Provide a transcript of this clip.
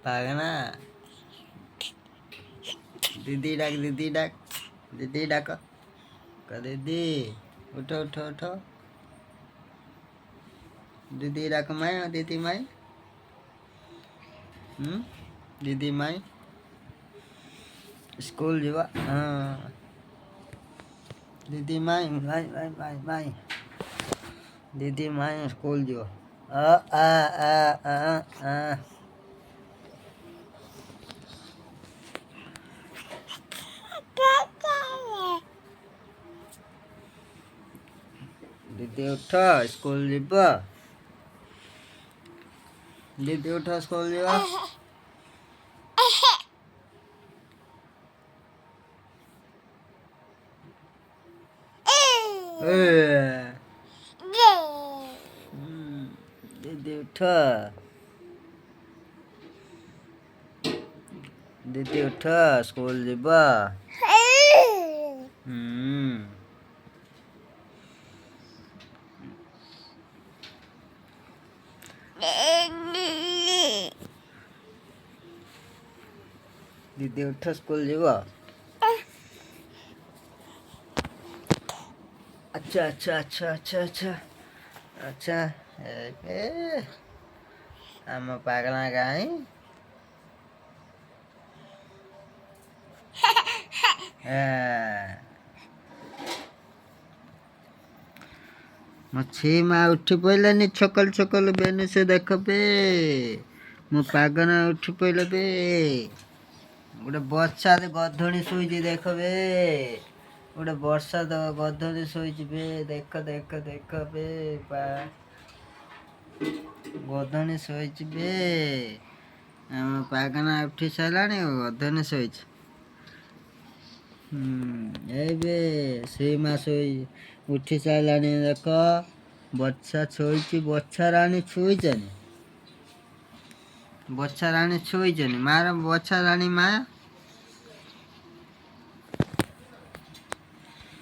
पागना दीदी डाक दीदी डाक दीदी डाक दीदी उठो उठो उठो दीदी डाक माई दीदी माई दीदी माई स्कूल जीवा हाँ दीदी माई माई माई माई माई दीदी माई स्कूल जीवा आ आ आ आ आ दीदी उठ स्कूल जीवा दीदी उठ स्कूल जीवा दीदी उठ दीदी उठ स्कूल जीवा दीदी उठ स्कूल जीवा अच्छा अच्छा अच्छा अच्छा अच्छा अच्छा आम पागला गाई मछी माँ उठी पड़लानी छकल छकल बेन से देख बे मो पागना उठी पड़ल बे गोटे बच्चा गधड़ी शोची देख बे गोटे वर्षा गधड़ी शोची बे देख देख देख बे गधड़ी शोची बे आम पागना उठी सारानी गधड़ी शोची बे से माँ शोई उठी सारानी देख बच्चा शोची बच्चा रानी शोचनी बच्चा रानी शोचनी मार बच्चा रानी माया